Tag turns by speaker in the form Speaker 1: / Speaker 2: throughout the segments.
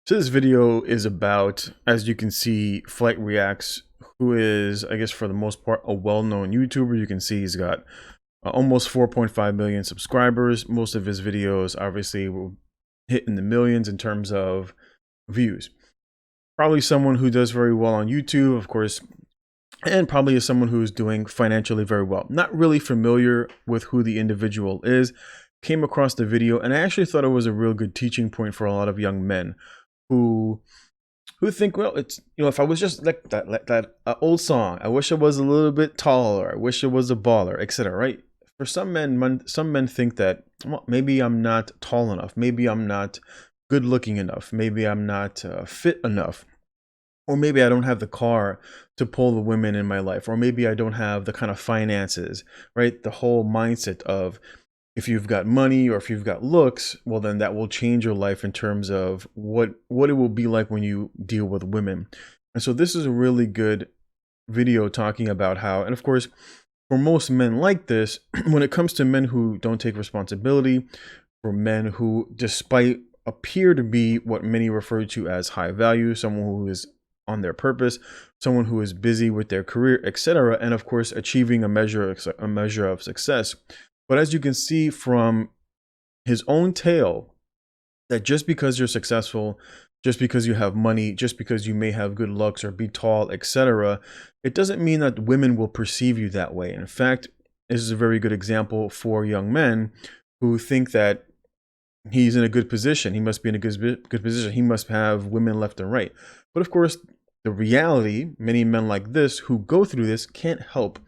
Speaker 1: So this video is about, as you can see, FlightReacts, who is, I guess for the most part, a well-known YouTuber. You can see he's got almost 4.5 million subscribers. Most of his videos obviously will hit in the millions in terms of views. Probably someone who does very well on YouTube, of course, and probably is someone who is doing financially very well. Not really familiar with who the individual is. Came across the video and I actually thought it was a real good teaching point for a lot of young men who think, well, it's, if I was just like that old song, I wish I was a little bit taller, I wish I was a baller, etc. Right? For some men think that, well, maybe I'm not tall enough, maybe I'm not good looking enough, maybe I'm not fit enough, or maybe I don't have the car to pull the women in my life, or maybe I don't have the kind of finances. Right? The whole mindset of, if you've got money or if you've got looks, well, then that will change your life in terms of what it will be like when you deal with women. And so this is a really good video talking about how, and of course, for most men like this, when it comes to men who don't take responsibility, for men who, despite appear to be what many refer to as high value, someone who is on their purpose, someone who is busy with their career, etc., and of course achieving a measure of success. But as you can see from his own tale, that just because you're successful, just because you have money, just because you may have good looks or be tall, etc., it doesn't mean that women will perceive you that way. In fact, this is a very good example for young men who think that he's in a good position. He must be in a good position. He must have women left and right. But of course, the reality, many men like this who go through this can't help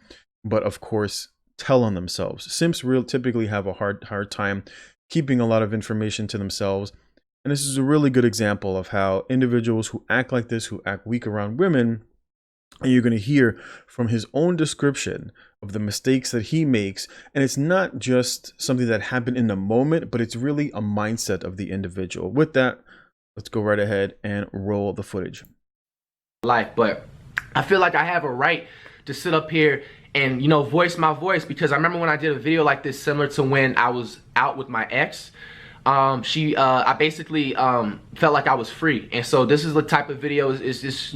Speaker 1: but, of course, tell on themselves. Simps typically have a hard time keeping a lot of information to themselves. And this is a really good example of how individuals who act like this, who act weak around women, and you're going to hear from his own description of the mistakes that he makes. And it's not just something that happened in the moment, but it's really a mindset of the individual. With that, let's go right ahead and roll the footage.
Speaker 2: But I feel like I have a right to sit up here and, voice my voice, because I remember when I did a video like this, similar to when I was out with my ex, I basically felt like I was free. And so this is the type of video is just,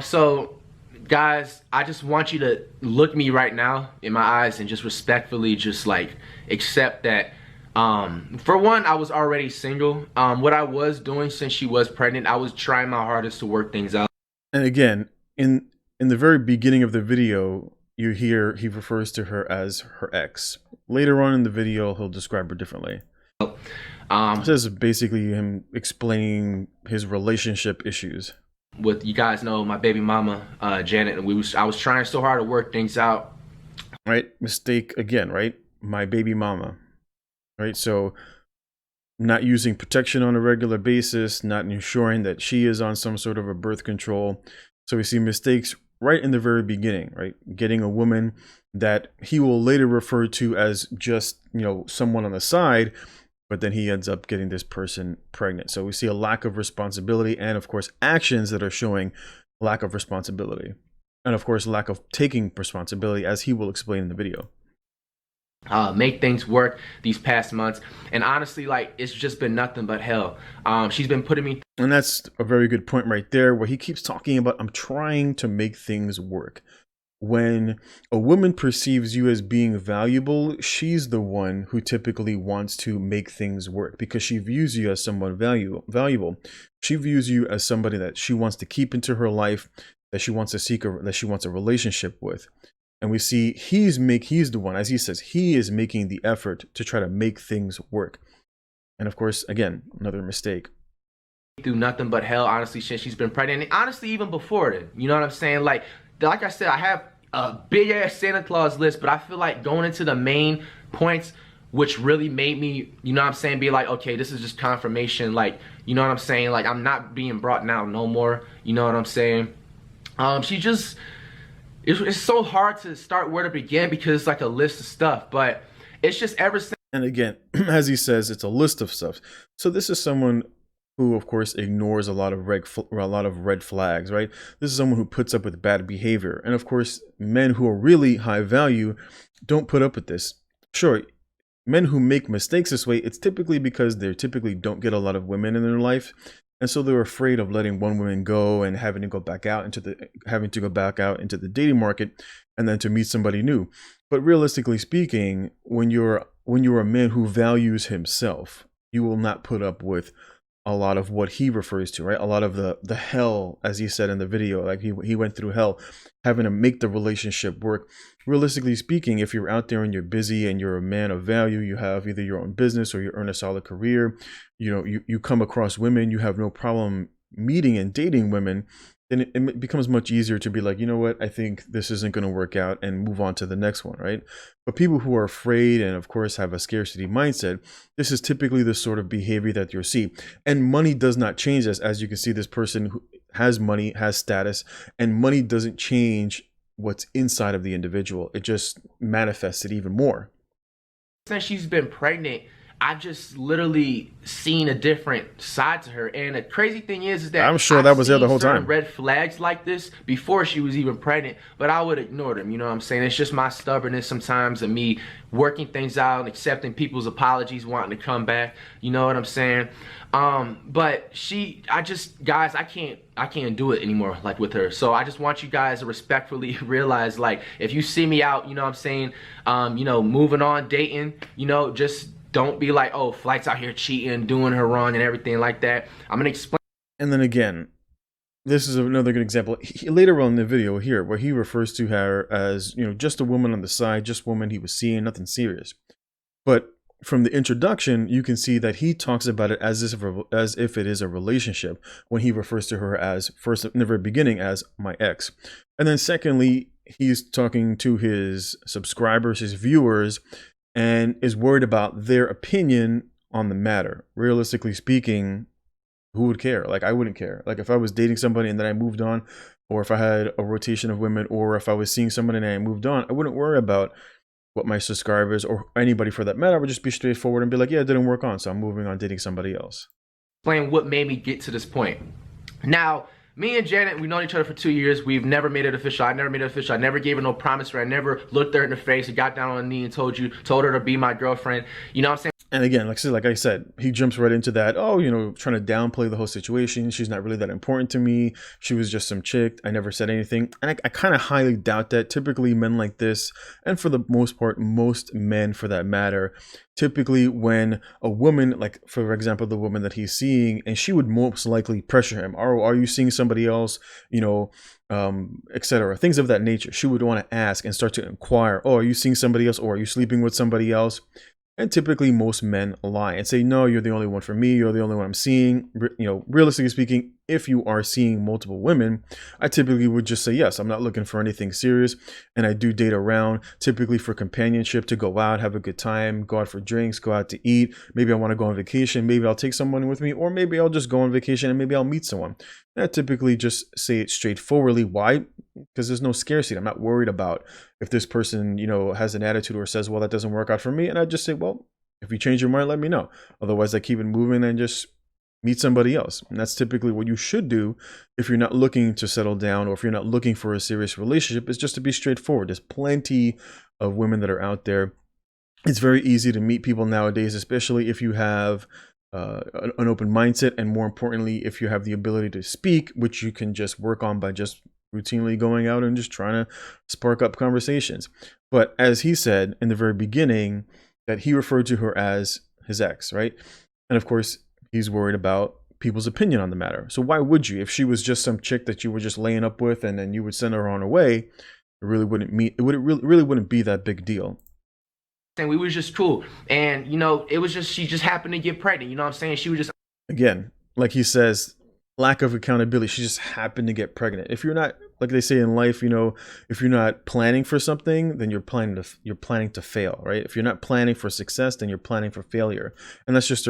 Speaker 2: so guys, I just want you to look me right now in my eyes and just respectfully just like accept that, for one, I was already single. What I was doing since she was pregnant, I was trying my hardest to work things out.
Speaker 1: And again, in the very beginning of the video, you hear he refers to her as her ex. Later on in the video, he'll describe her differently. This is basically him explaining his relationship issues.
Speaker 2: With, you guys know, my baby mama, Janet, and I was trying so hard to work things out.
Speaker 1: Right? Mistake again, right? My baby mama. Right? So not using protection on a regular basis, not ensuring that she is on some sort of a birth control. So we see mistakes right in the very beginning, right? Getting a woman that he will later refer to as just, someone on the side, but then he ends up getting this person pregnant. So we see a lack of responsibility and, of course, actions that are showing lack of responsibility. And, of course, lack of taking responsibility, as he will explain in the video.
Speaker 2: Make things work these past months, and honestly, like, it's just been nothing but hell. She's been putting me,
Speaker 1: and that's a very good point right there, where he keeps talking about, I'm trying to make things work. When a woman perceives you as being valuable, she's the one who typically wants to make things work, because she views you as someone valuable. She views you as somebody that she wants to keep into her life, that she wants a relationship with. And we see he's the one, as he says, he is making the effort to try to make things work. And of course, again, another mistake.
Speaker 2: Through nothing but hell, honestly, since she's been pregnant. And honestly, even before then, you know what I'm saying? Like I said, I have a big ass Santa Claus list, but I feel like going into the main points, which really made me, you know what I'm saying, be like, okay, this is just confirmation. Like, you know what I'm saying? Like, I'm not being brought down no more. You know what I'm saying? She just, it's so hard to start where to begin, because it's like a list of stuff, but it's just ever since.
Speaker 1: And again, as he says, it's a list of stuff. So this is someone who, of course, ignores a lot of red flags, right? This is someone who puts up with bad behavior. And of course, men who are really high value don't put up with this. Sure, men who make mistakes this way, it's typically because they typically don't get a lot of women in their life. And so they're afraid of letting one woman go and having to go back out into the dating market and then to meet somebody new. But realistically speaking, when you're a man who values himself, you will not put up with a lot of what he refers to, right? A lot of the hell, as he said in the video, like he went through hell having to make the relationship work. Realistically speaking, if you're out there and you're busy and you're a man of value, you have either your own business or you earn a solid career, you come across women, you have no problem meeting and dating women, then it becomes much easier to be like, you know what, I think this isn't going to work out and move on to the next one, right? But people who are afraid and of course have a scarcity mindset, this is typically the sort of behavior that you'll see. And money does not change this. As you can see, this person who has money, has status, and money doesn't change what's inside of the individual. It just manifests it even more.
Speaker 2: Since she's been pregnant, I've just literally seen a different side to her. And the crazy thing is that
Speaker 1: I'm sure that was there the whole time.
Speaker 2: Red flags like this before she was even pregnant, but I would ignore them. You know what I'm saying? It's just my stubbornness sometimes and me working things out and accepting people's apologies, wanting to come back. You know what I'm saying? But guys, I can't do it anymore like with her. So I just want you guys to respectfully realize, like, if you see me out, you know what I'm saying, moving on, dating, just don't be like, oh, Flight's out here cheating, doing her wrong and everything like that. I'm gonna explain.
Speaker 1: And then again, this is another good example. Later on in the video here, where he refers to her as, just a woman on the side, just woman he was seeing, nothing serious. But from the introduction, you can see that he talks about it as if it is a relationship when he refers to her as, first in the very beginning, as my ex. And then secondly, he's talking to his subscribers, his viewers, and is worried about their opinion on the matter. Realistically speaking, who would care? Like, I wouldn't care. Like, if I was dating somebody and then I moved on, or if I had a rotation of women, or if I was seeing somebody and I moved on, I wouldn't worry about what my subscribers or anybody for that matter would just be straightforward and be like, yeah, it didn't work on, so I'm moving on dating somebody else.
Speaker 2: Explain what made me get to this point. Now, me and Janet, we've known each other for 2 years. We've never made it official. I never made it official. I never gave her no promise. I never looked her in the face and got down on a knee and told her to be my girlfriend. You know what I'm saying?
Speaker 1: And again, like I said, he jumps right into that. Oh, trying to downplay the whole situation. She's not really that important to me. She was just some chick. I never said anything. And I kind of highly doubt that. Typically men like this, and for the most part, most men for that matter, typically when a woman, like for example, the woman that he's seeing, and she would most likely pressure him. Oh, are you seeing somebody else? Etc. Things of that nature. She would want to ask and start to inquire. Oh, are you seeing somebody else? Or are you sleeping with somebody else? And typically most men lie and say, no, you're the only one for me. You're the only one I'm seeing. Realistically speaking, if you are seeing multiple women, I typically would just say, yes, I'm not looking for anything serious. And I do date around, typically for companionship, to go out, have a good time, go out for drinks, go out to eat. Maybe I want to go on vacation. Maybe I'll take someone with me, or maybe I'll just go on vacation and maybe I'll meet someone. And I typically just say it straightforwardly. Why? Because there's no scarcity. I'm not worried about if this person, has an attitude or says, well, that doesn't work out for me. And I just say, well, if you change your mind, let me know. Otherwise, I keep it moving and just meet somebody else. And that's typically what you should do if you're not looking to settle down, or if you're not looking for a serious relationship, is just to be straightforward. There's plenty of women that are out there. It's very easy to meet people nowadays, especially if you have an open mindset, and more importantly, if you have the ability to speak, which you can just work on by just routinely going out and just trying to spark up conversations. But as he said in the very beginning, that he referred to her as his ex, right? And of course, he's worried about people's opinion on the matter. So why would you? If she was just some chick that you were just laying up with and then you would send her on her way, it really wouldn't be that big deal.
Speaker 2: And we was just cool. And, it was just, she just happened to get pregnant. You know what I'm saying? She was just...
Speaker 1: Again, like he says, lack of accountability. She just happened to get pregnant. If you're not, like they say in life, if you're not planning for something, then you're planning to fail, right? If you're not planning for success, then you're planning for failure. And that's just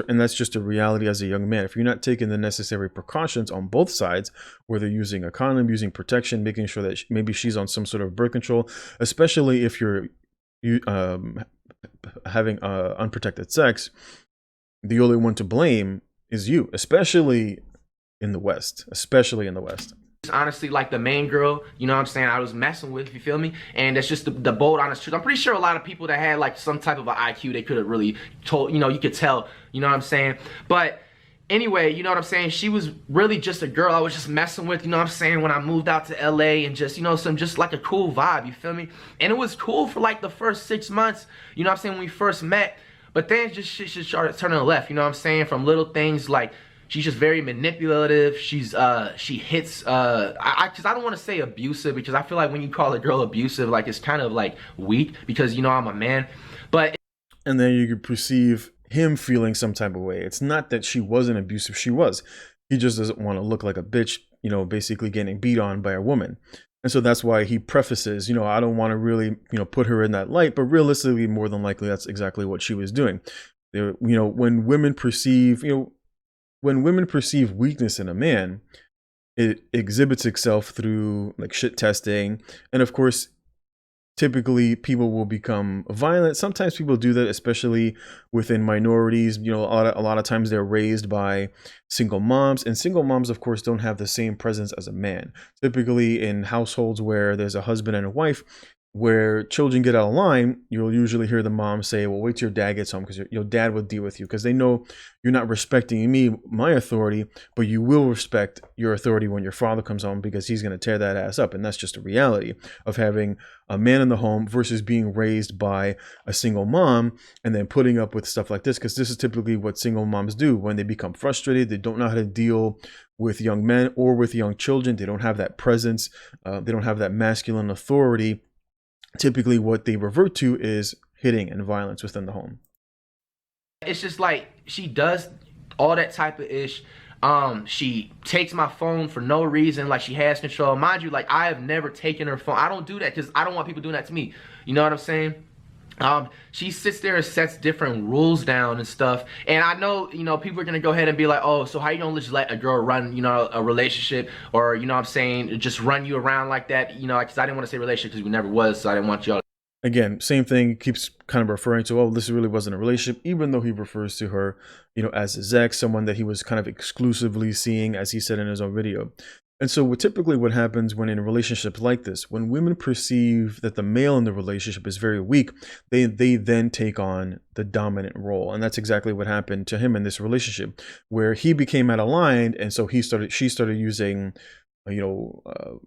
Speaker 1: a reality as a young man. If you're not taking the necessary precautions on both sides, whether using a condom, using protection, making sure that maybe she's on some sort of birth control, especially if you're having unprotected sex, the only one to blame is you, especially in the West.
Speaker 2: Honestly, like the main girl, you know what I'm saying, I was messing with, you feel me? And that's just the bold, honest truth. I'm pretty sure a lot of people that had like some type of an IQ, they could have really told, you could tell, you know what I'm saying? But anyway, you know what I'm saying? She was really just a girl I was just messing with, you know what I'm saying, when I moved out to LA, and just, you know, some just like a cool vibe, you feel me? And it was cool for like the first 6 months, you know what I'm saying, when we first met. But then just shit just started turning left, you know what I'm saying? From little things like she's just very manipulative. She hits cause I don't want to say abusive, because I feel like when you call a girl abusive, like it's kind of like weak, because you know I'm a man. But
Speaker 1: and then you could perceive him feeling some type of way. It's not that she wasn't abusive, she was. He just doesn't want to look like a bitch, you know, basically getting beat on by a woman. And so that's why he prefaces, you know, I don't want to really, you know, put her in that light, but realistically, more than likely, that's exactly what she was doing. You know, when women perceive, you know, when women perceive weakness in a man, it exhibits itself through like shit testing. And of course, typically people will become violent. Sometimes people do that, especially within minorities. You know, a lot of times they're raised by single moms, and single moms, of course, don't have the same presence as a man. Typically in households where there's a husband and a wife, where children get out of line, you'll usually hear the mom say, well, wait till your dad gets home, because your dad will deal with you, because they know you're not respecting me, my authority, but you will respect your authority when your father comes home, because he's going to tear that ass up. And that's just a reality of having a man in the home versus being raised by a single mom and then putting up with stuff like this, because this is typically what single moms do when they become frustrated. They don't know how to deal with young men or with young children. They don't have that presence. They don't have that masculine authority. Typically what they revert to is hitting and violence within the home.
Speaker 2: it's just like she does all that type of ish. She takes my phone for no reason, like she has control. Mind you, like I have never taken her phone. I don't do that because I don't want people doing that to me. You know what I'm saying? She sits there and sets different rules down and stuff. And I know, you know, people are gonna go ahead and be like, oh, so how you gonna just let a girl run, you know, a relationship, or, you know what I'm saying, just run you around like that, you know, because I didn't want to say relationship because we never was, so I didn't want y'all.
Speaker 1: Again, same thing, keeps kind of referring to, oh, this really wasn't a relationship, even though he refers to her, you know, as his ex, someone that he was kind of exclusively seeing, as he said in his own video. And so typically what happens when in relationships like this, when women perceive that the male in the relationship is very weak, they then take on the dominant role. And that's exactly what happened to him in this relationship, where he became out of line. And so she started using, you know,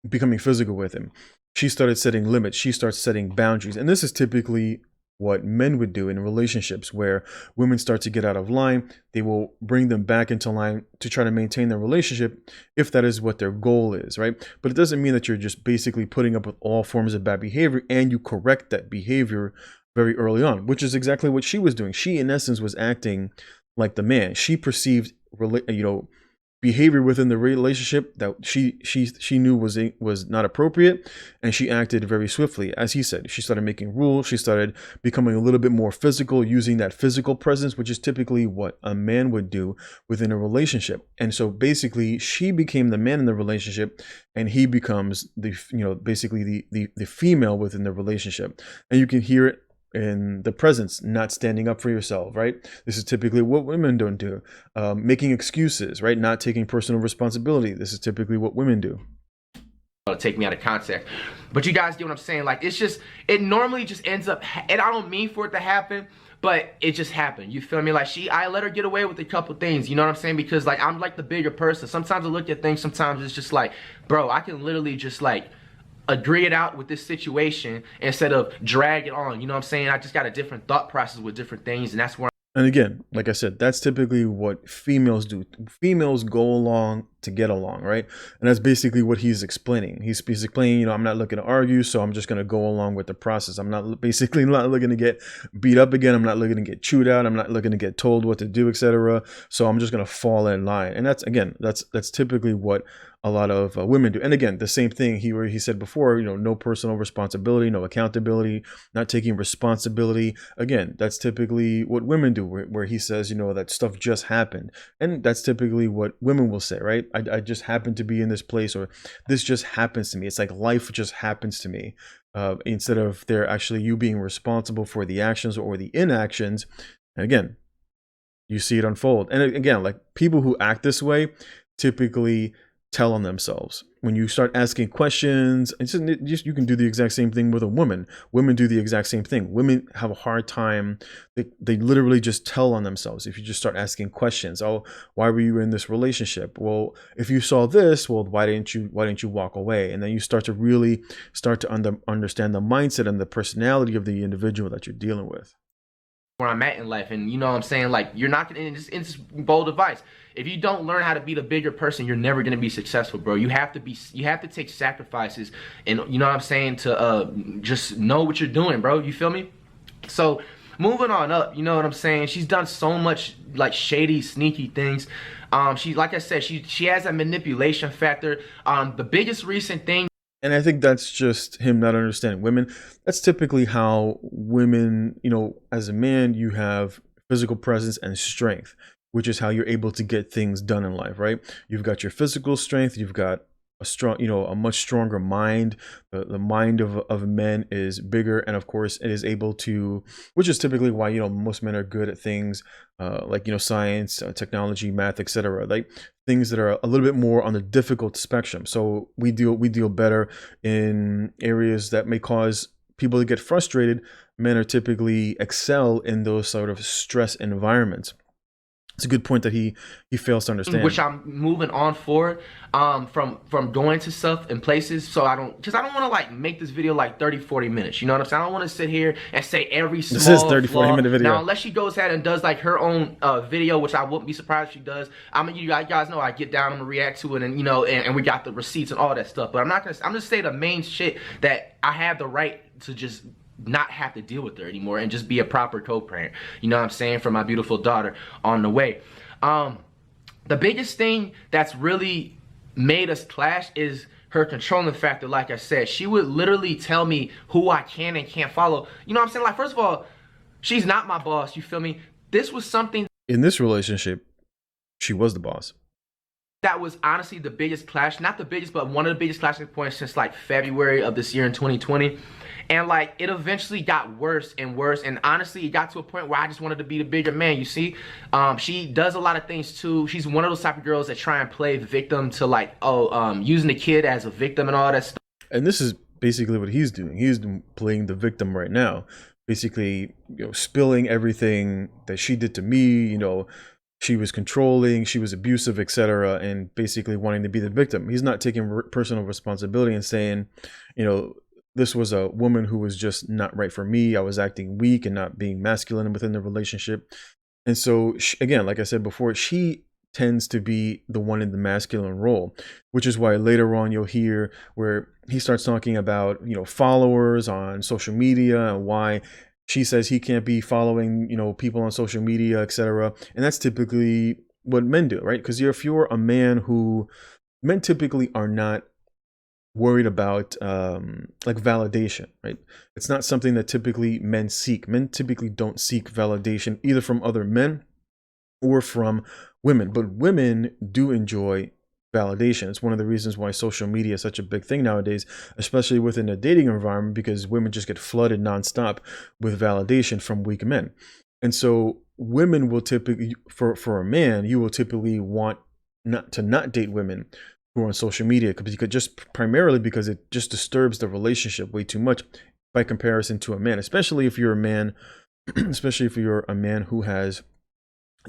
Speaker 1: becoming physical with him. She started setting limits. She starts setting boundaries. And this is typically what men would do in relationships, where women start to get out of line. They will bring them back into line to try to maintain their relationship, if that is what their goal is, right? But it doesn't mean that you're just basically putting up with all forms of bad behavior and you correct that behavior very early on, which is exactly what she was doing. She, in essence, was acting like the man. She perceived, you know, behavior within the relationship that she knew was not appropriate, and she acted very swiftly. As he said, she started making rules. She started becoming a little bit more physical, using that physical presence, which is typically what a man would do within a relationship. And so basically she became the man in the relationship, and he becomes the, you know, basically the female within the relationship. And you can hear it in the presence, not standing up for yourself, right? This is typically what women don't do. Making excuses, right? Not taking personal responsibility. This is typically what women do.
Speaker 2: Take me out of context. But you guys get what I'm saying? Like, it's just, it normally just ends up, and I don't mean for it to happen, but it just happened. You feel me? Like, I let her get away with a couple things, you know what I'm saying? Because like, I'm like the bigger person. Sometimes I look at things, sometimes it's just like, bro, I can literally just like agree it out with this situation instead of drag it on, you know what I'm saying? I just got a different thought process with different things, and that's where.
Speaker 1: And again, like I said, that's typically what females do. Females go along to get along, right? And that's basically what he's explaining. He's explaining, you know, I'm not looking to argue, so I'm just going to go along with the process. I'm not looking to get beat up again. I'm not looking to get chewed out. I'm not looking to get told what to do, etc. So I'm just going to fall in line. And that's, again, that's typically what a lot of women do. And again, the same thing he said before, you know, no personal responsibility, no accountability, not taking responsibility. Again, that's typically what women do, where he says, you know, that stuff just happened. And that's typically what women will say, right? I just happen to be in this place, or this just happens to me. It's like life just happens to me. Instead of they're actually you being responsible for the actions or the inactions. And again, you see it unfold. And again, like people who act this way typically tell on themselves. When you start asking questions, you can do the exact same thing with a woman. Women do the exact same thing. Women have a hard time. They literally just tell on themselves. If you just start asking questions, oh, why were you in this relationship? Well, if you saw this, well, why didn't you walk away? And then you start to really understand the mindset and the personality of the individual that you're dealing with.
Speaker 2: Where I'm at in life, and you know what I'm saying, like, you're not gonna, it's just bold advice, if you don't learn how to be the bigger person, you're never gonna be successful, bro. You have to take sacrifices, and you know what I'm saying, to just know what you're doing, bro. You feel me? So moving on up, you know what I'm saying, she's done so much like shady, sneaky things. She, like I said, she has a manipulation factor. The biggest recent thing.
Speaker 1: And I think that's just him not understanding women. That's typically how women, you know, as a man, you have physical presence and strength, which is how you're able to get things done in life, right? You've got your physical strength, you've got a strong, you know, a much stronger mind. The mind of men is bigger, and of course it is able to, which is typically why, you know, most men are good at things like, you know, science, technology, math, etc. Like things that are a little bit more on the difficult spectrum. So we deal better in areas that may cause people to get frustrated. Men are typically excel in those sort of stress environments. It's a good point that he fails to understand.
Speaker 2: Which I'm moving on forward from going to stuff and places, so I don't want to like make this video like 30-40 minutes, you know what I'm saying? I don't want to sit here and say every small
Speaker 1: This is 30-40 minute video.
Speaker 2: Now unless she goes ahead and does like her own video, which I wouldn't be surprised if she does. You guys know I get down, I'm gonna react to it, and you know, and we got the receipts and all that stuff, but I'm just saying the main shit that I have the right to just not have to deal with her anymore and just be a proper co-parent, you know what I'm saying, for my beautiful daughter on the way. The biggest thing that's really made us clash is her controlling factor. Like I said, she would literally tell me who I can and can't follow, you know what I'm saying? Like, first of all, she's not my boss, you feel me? This was something
Speaker 1: in this relationship, she was the boss.
Speaker 2: That was honestly the biggest clash, not the biggest, but one of the biggest clashing points since like February of this year in 2020. And like, it eventually got worse and worse, and honestly it got to a point where I just wanted to be the bigger man, you see. She does a lot of things too. She's one of those type of girls that try and play the victim to like, using the kid as a victim and all that stuff.
Speaker 1: And this is basically what he's doing. He's playing the victim right now, basically, you know, spilling everything that she did to me, you know, she was controlling, she was abusive, etc., and basically wanting to be the victim. He's not taking personal responsibility and saying, you know, this was a woman who was just not right for me. I was acting weak and not being masculine within the relationship. And so, again, like I said before, she tends to be the one in the masculine role, which is why later on you'll hear where he starts talking about, you know, followers on social media and why she says he can't be following, you know, people on social media, etc. And that's typically what men do, right? Because if you're a man who, men typically are not worried about like validation, right? It's not something that typically men seek. Men typically don't seek validation either from other men or from women, but women do enjoy validation. It's one of the reasons why social media is such a big thing nowadays, especially within a dating environment, because women just get flooded nonstop with validation from weak men. And so women will typically, for a man, you will typically want not date women who are on social media, because just primarily because it just disturbs the relationship way too much by comparison to a man, especially if you're a man, especially if you're a man who has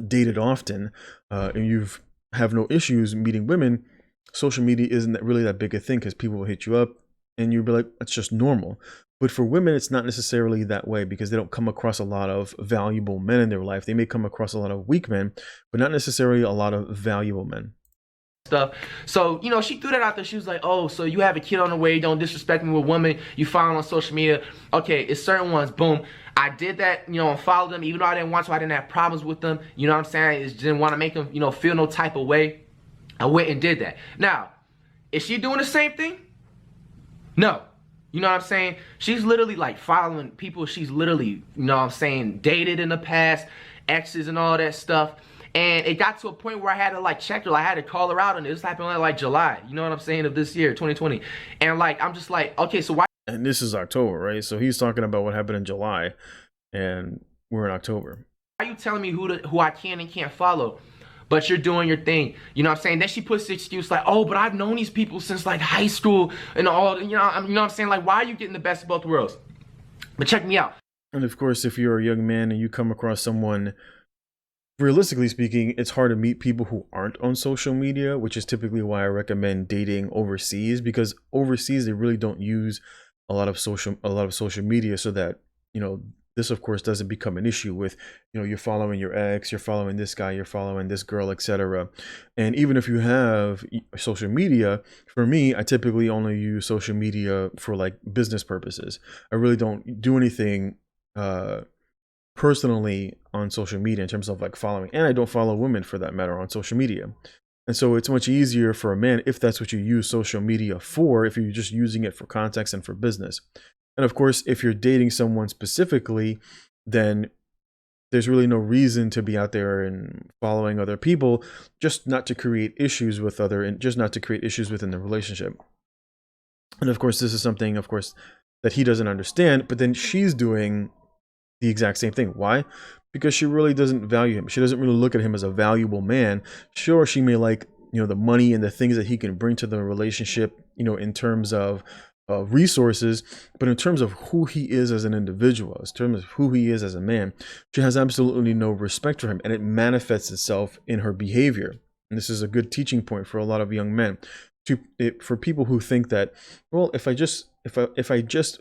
Speaker 1: dated often and you've have no issues meeting women. Social media isn't really that big a thing because people will hit you up and you'll be like, it's just normal. But for women, it's not necessarily that way because they don't come across a lot of valuable men in their life. They may come across a lot of weak men, but not necessarily a lot of valuable men.
Speaker 2: Stuff. So, you know, she threw that out there. She was like, oh, so you have a kid on the way, don't disrespect me with women you follow on social media. Okay, it's certain ones, boom. I did that, you know, and followed them even though I didn't want to. I didn't have problems with them, you know what I'm saying? I just didn't want to make them, you know, feel no type of way. I went and did that. Now, is she doing the same thing? No. You know what I'm saying? She's literally like following people she's literally, you know what I'm saying, dated in the past, exes and all that stuff. And it got to a point where I had to like check her. I had to call her out on it. This happened like July, you know what I'm saying, of this year, 2020. And like, I'm just like, okay, so why?
Speaker 1: And this is October, right? So he's talking about what happened in July and we're in October.
Speaker 2: Why are you telling me who I can and can't follow? but you're doing your thing. You know what I'm saying? Then she puts the excuse like, oh, but I've known these people since like high school and all, you know what I'm saying? Like, why are you getting the best of both worlds? But check me out.
Speaker 1: And of course, if you're a young man and you come across someone, realistically speaking, it's hard to meet people who aren't on social media, which is typically why I recommend dating overseas, because overseas they really don't use a lot of social media, so that, you know, this of course doesn't become an issue with, you know, you're following your ex, you're following this guy, you're following this girl, etc. And even if you have social media, for me, I typically only use social media for like business purposes. I really don't do anything personally on social media in terms of like following, and I don't follow women for that matter on social media. And so it's much easier for a man if that's what you use social media for, if you're just using it for context and for business. And of course, if you're dating someone specifically, then there's really no reason to be out there and following other people, just not to create issues with other, and just not to create issues within the relationship. And of course, this is something, of course, that he doesn't understand, but then she's doing the exact same thing. Why? Because she really doesn't value him. She doesn't really look at him as a valuable man. Sure, she may like, you know, the money and the things that he can bring to the relationship, you know, in terms of resources, but in terms of who he is as an individual, in terms of who he is as a man, she has absolutely no respect for him, and it manifests itself in her behavior. And this is a good teaching point for a lot of young men, for people who think that, well, if I just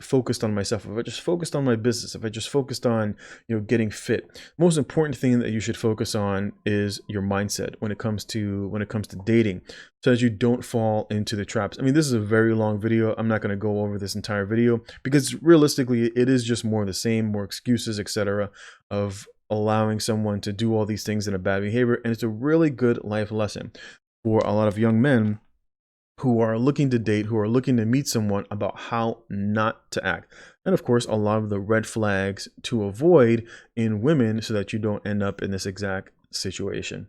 Speaker 1: focused on myself, if I just focused on my business, if I just focused on, you know, getting fit, most important thing that you should focus on is your mindset when it comes to dating, so that you don't fall into the traps. I mean, this is a very long video. I'm not going to go over this entire video because realistically it is just more of the same, more excuses, etc., of allowing someone to do all these things in a bad behavior. And it's a really good life lesson for a lot of young men who are looking to date, who are looking to meet someone, about how not to act. And of course, a lot of the red flags to avoid in women, so that you don't end up in this exact situation.